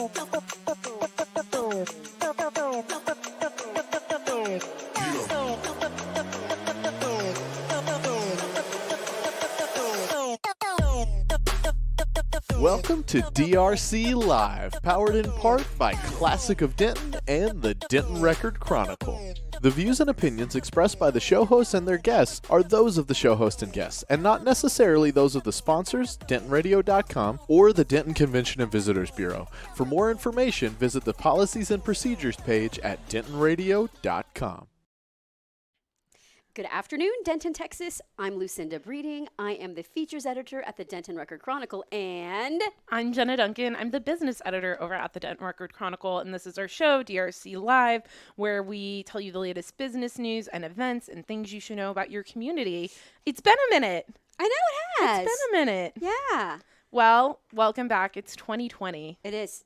Welcome to DRC Live, powered in part by Classic of Denton and the Denton Record-Chronicle. The views and opinions expressed by the show hosts and their guests are those of the show host and guests, and not necessarily those of the sponsors, DentonRadio.com, or the Denton Convention and Visitors Bureau. For more information, visit the Policies and Procedures page at DentonRadio.com. Good afternoon, Denton, Texas. I'm Lucinda Breeding. I am the features editor at the Denton Record-Chronicle, and I'm Jenna Duncan. I'm the business editor over at the Denton Record-Chronicle, and this is our show, DRC Live, where we tell you the latest business news and events and things you should know about your community. It's been a minute. I know it has. It's been a minute. Yeah. Well, welcome back. It's 2020. It is.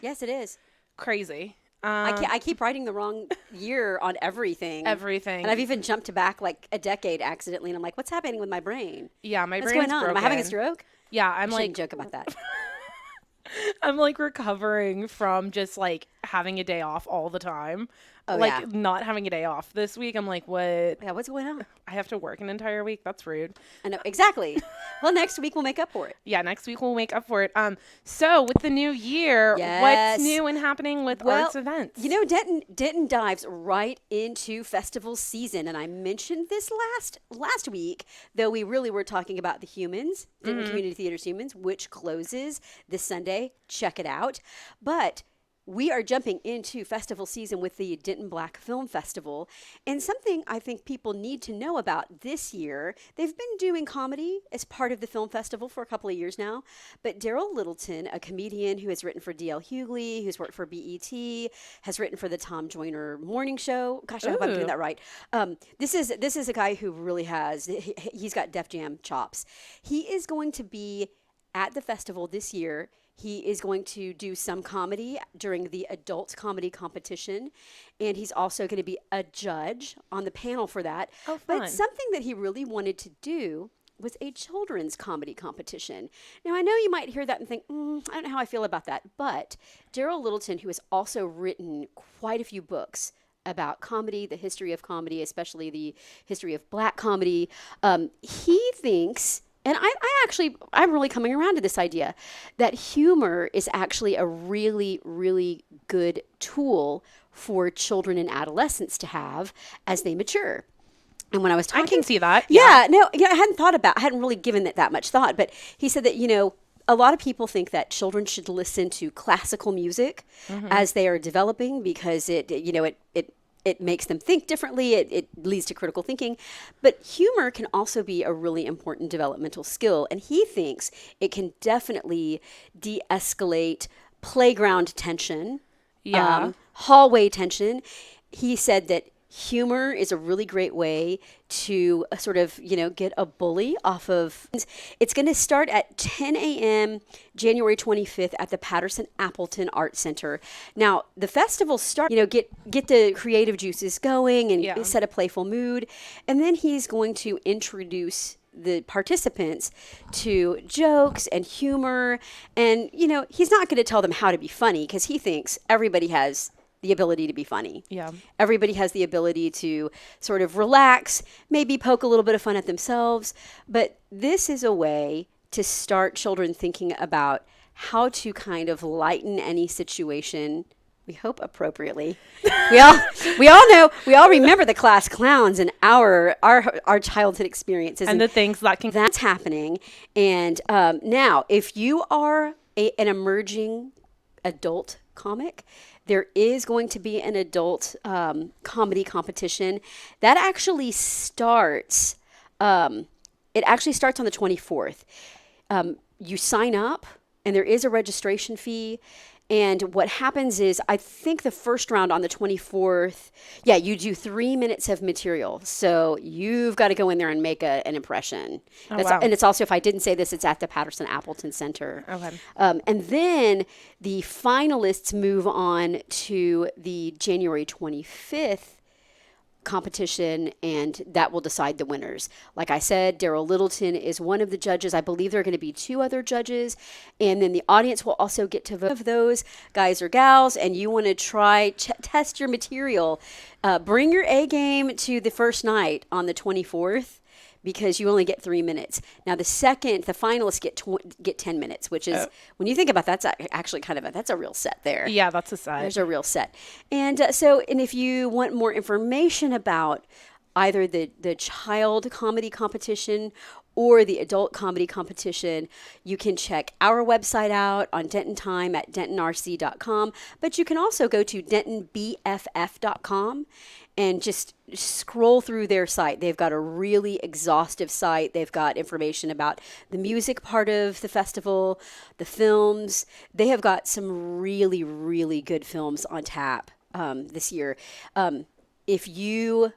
Yes, it is. Crazy. I keep writing the wrong year on everything. And I've even jumped back like a decade accidentally, and I'm like, what's happening with my brain? Yeah, my What's brain's going on? broken. Am I having a stroke? Yeah, I shouldn't joke about that. I'm like recovering from just like having a day off all the time. Oh, like yeah. not having a day off this week. I'm like, what? Yeah, what's going on? I have to work an entire week. That's rude. I know, exactly. Well, next week we'll make up for it. Yeah, next week we'll make up for it. So with the new year, Yes. what's new and happening with arts events? You know, Denton dives right into festival season, and I mentioned this last week, though we really were talking about the Humans, Denton Community Theater's Humans, which closes this Sunday. Check it out. But we are jumping into festival season with the Denton Black Film Festival. And something I think people need to know about this year, they've been doing comedy as part of the film festival for a couple of years now. But Daryl Littleton, a comedian who has written for D.L. Hughley, who's worked for BET, has written for the Tom Joyner Morning Show. Gosh, I hope I'm doing that right. This is a guy who really has, he's got Def Jam chops. He is going to be at the festival this year. He is going to do some comedy during the adult comedy competition, and he's also going to be a judge on the panel for that. Oh, fun. But something that he really wanted to do was a children's comedy competition. Now, I know you might hear that and think, I don't know how I feel about that. But Daryl Littleton, who has also written quite a few books about comedy, the history of comedy, especially the history of Black comedy, he thinks... And I'm really coming around to this idea that humor is actually a really, really good tool for children and adolescents to have as they mature. And when I was talking, I can see that. Yeah, no, I hadn't really given it that much thought. But he said that, a lot of people think that children should listen to classical music as they are developing because it makes them think differently. It leads to critical thinking. But humor can also be a really important developmental skill. And he thinks it can definitely de-escalate playground tension, hallway tension. He said that humor is a really great way to sort of, get a bully off of. It's going to start at 10 a.m. January 25th at the Patterson-Appleton Art Center. Now, the festival starts, get the creative juices going and set a playful mood. And then he's going to introduce the participants to jokes and humor. And, he's not going to tell them how to be funny because he thinks everybody has the ability to be funny. Yeah. Everybody has the ability to sort of relax, maybe poke a little bit of fun at themselves. But this is a way to start children thinking about how to kind of lighten any situation, we hope appropriately. We all remember the class clowns and our childhood experiences. And the things that's happening. And now, if you are an emerging adult comic, there is going to be an adult comedy competition that actually starts. It actually starts on the 24th. You sign up, and there is a registration fee. And what happens is, I think the first round on the 24th, you do 3 minutes of material. So you've got to go in there and make an impression. Oh, wow. And it's also, if I didn't say this, it's at the Patterson-Appleton Center. Okay. And then the finalists move on to the January 25th competition, and that will decide the winners. Like I said, Daryl Littleton is one of the judges. I believe there are going to be 2 other judges, and then the audience will also get to vote of those guys or gals, and you want to try test your material. Bring your A game to the first night on the 24th. Because you only get 3 minutes. Now the finalists get 10 minutes, which is when you think about that's actually that's a real set there. Yeah, that's a set. There's a real set, and and if you want more information about either the child comedy competition or the adult comedy competition, you can check our website out on Denton Time at dentonrc.com. But you can also go to dentonbff.com and just scroll through their site. They've got a really exhaustive site. They've got information about the music part of the festival, the films. They have got some really, really good films on tap this year. If you're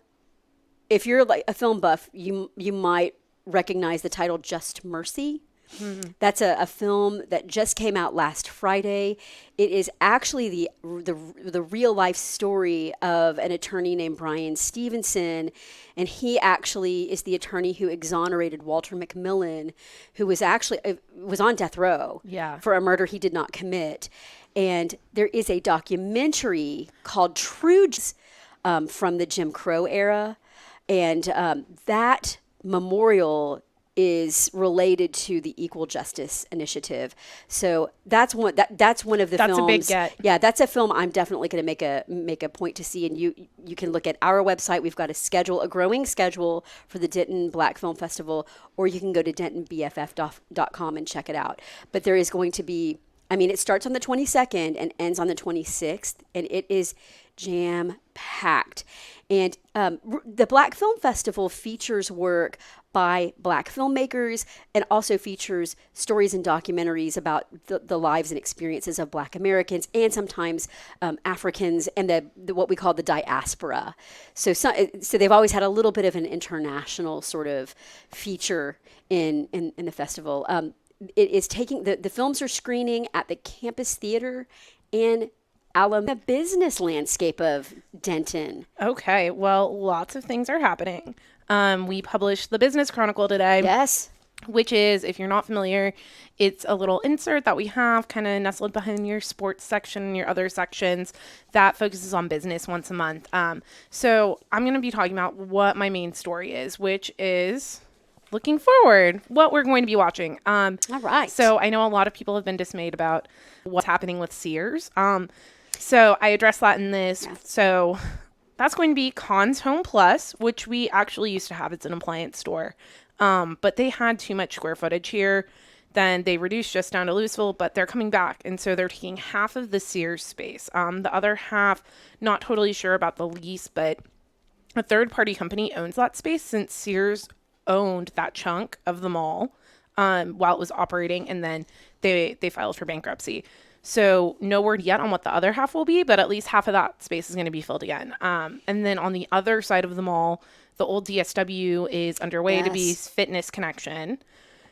like a film buff, you might recognize the title Just Mercy. Mm-hmm. That's a film that just came out last Friday. It is actually the real life story of an attorney named Brian Stevenson, and he actually is the attorney who exonerated Walter McMillan, who was actually was on death row for a murder he did not commit. And there is a documentary called True from the Jim Crow era, and that memorial is related to the Equal Justice Initiative. So that's one of the films. That's a big get. Yeah, that's a film I'm definitely going to make a point to see. And you can look at our website. We've got a growing schedule for the Denton Black Film Festival, or you can go to dentonbff.com and check it out. But there is going to be, it starts on the 22nd and ends on the 26th, and it is jam-packed. And the Black Film Festival features work by Black filmmakers and also features stories and documentaries about the lives and experiences of Black Americans and sometimes Africans and the what we call the diaspora. So they've always had a little bit of an international sort of feature in the festival. It is taking the films are screening at the Campus Theater and the business landscape of Denton. Okay, well, lots of things are happening. We published the Business Chronicle today. Yes. Which is, if you're not familiar, it's a little insert that we have kind of nestled behind your sports section and your other sections that focuses on business once a month. So I'm going to be talking about what my main story is, which is looking forward, what we're going to be watching. All right. So I know a lot of people have been dismayed about what's happening with Sears. So I addressed that in this. Yeah. So that's going to be Conn's Home Plus, which we actually used to have. It's an appliance store. But they had too much square footage here. Then they reduced just down to Louisville, but they're coming back. And so they're taking half of the Sears space. The other half, not totally sure about the lease, but a third-party company owns that space since Sears owned that chunk of the mall while it was operating. And then they filed for bankruptcy. So no word yet on what the other half will be, but at least half of that space is going to be filled again. And then on the other side of the mall, the old DSW is underway to be Fitness Connection.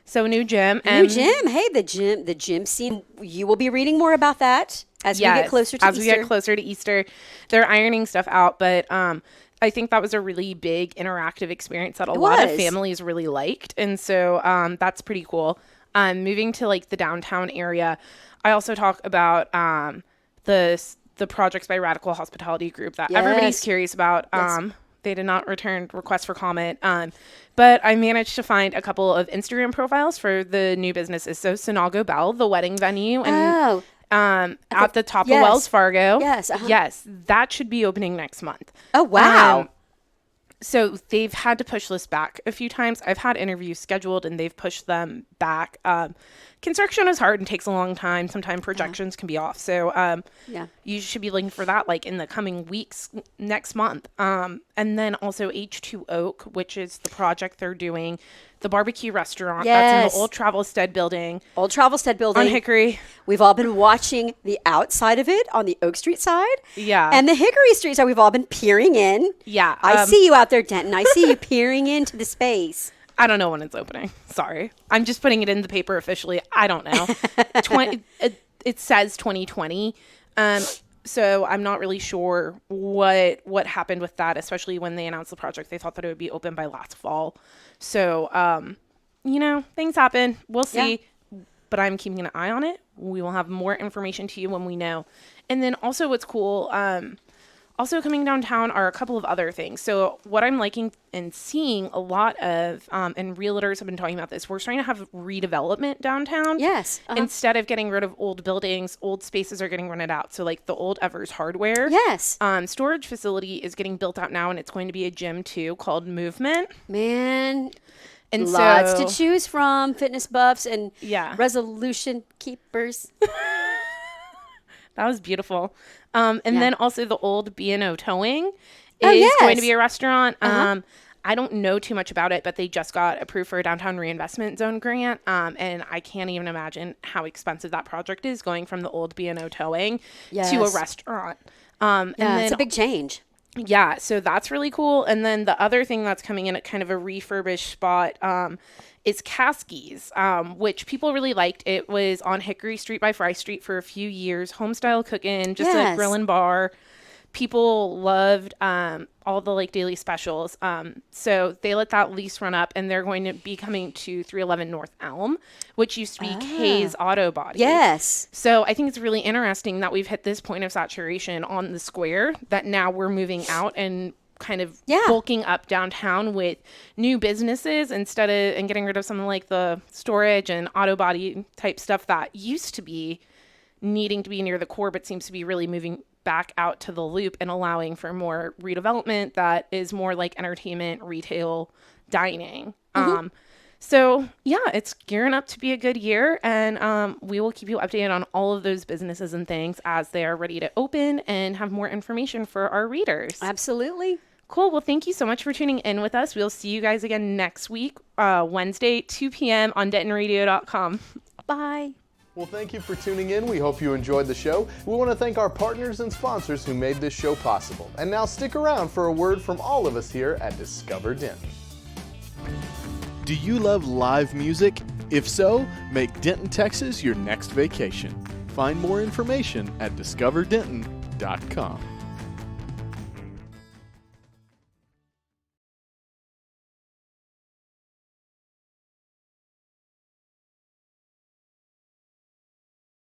So new gym. Hey, the gym scene. You will be reading more about that as we get closer to Easter. As we get closer to Easter. They're ironing stuff out, but I think that was a really big interactive experience that a lot of families really liked. And so that's pretty cool. Moving to like the downtown area, I also talk about the projects by Radical Hospitality Group that everybody's curious about. They did not return requests for comment, but I managed to find a couple of Instagram profiles for the new businesses. So Sinago Bell, the wedding venue, and at the top of Wells Fargo. Yes, that should be opening next month. Oh, wow. So they've had to push this back a few times. I've had interviews scheduled and they've pushed them back. Construction is hard and takes a long time. Sometimes projections can be off. So you should be looking for that like in the coming weeks next month. And then also H2 Oak, which is the project they're doing. The barbecue restaurant that's in the Old Travelstead building. Old Travelstead building. On Hickory. We've all been watching the outside of it on the Oak Street side. Yeah. And the Hickory Street side, we've all been peering in. Yeah. I see you out there, Denton. I see you peering into the space. I don't know when it's opening. Sorry. I'm just putting it in the paper officially. I don't know. It says 2020. So I'm not really sure what happened with that, especially when they announced the project. They thought that it would be open by last fall. So, things happen. We'll see. Yeah. But I'm keeping an eye on it. We will have more information to you when we know. And then also what's cool, also coming downtown are a couple of other things. So what I'm liking and seeing a lot of, and realtors have been talking about this, we're trying to have redevelopment downtown. Yes. Instead of getting rid of old buildings, old spaces are getting rented out. So like the old Evers Hardware. Yes. Storage facility is getting built out now, and it's going to be a gym too called Movement. Man. And lots so, to choose from, fitness buffs and resolution keepers. That was beautiful. And then also the old B&O Towing is going to be a restaurant. I don't know too much about it, but they just got approved for a downtown reinvestment zone grant. And I can't even imagine how expensive that project is, going from the old B&O Towing to a restaurant. And then, it's a big change. Yeah, so that's really cool. And then the other thing that's coming in at kind of a refurbished spot is Caskey's, which people really liked. It was on Hickory Street by Fry Street for a few years. Home-style cooking, just a grill and bar. People loved all the like daily specials. So they let that lease run up, and they're going to be coming to 311 North Elm, which used to be Kay's Auto Body. Yes. So I think it's really interesting that we've hit this point of saturation on the square, that now we're moving out and kind of bulking up downtown with new businesses and getting rid of something like the storage and auto body type stuff that used to be needing to be near the core, but seems to be really moving back out to the loop and allowing for more redevelopment that is more like entertainment, retail, dining. So yeah, it's gearing up to be a good year, and we will keep you updated on all of those businesses and things as they are ready to open and have more information for our readers. Absolutely. Cool. Well, thank you so much for tuning in with us. We'll see you guys again next week, Wednesday, 2 p.m. on DentonRadio.com. Bye. Well, thank you for tuning in. We hope you enjoyed the show. We want to thank our partners and sponsors who made this show possible. And now stick around for a word from all of us here at Discover Denton. Do you love live music? If so, make Denton, Texas your next vacation. Find more information at discoverdenton.com.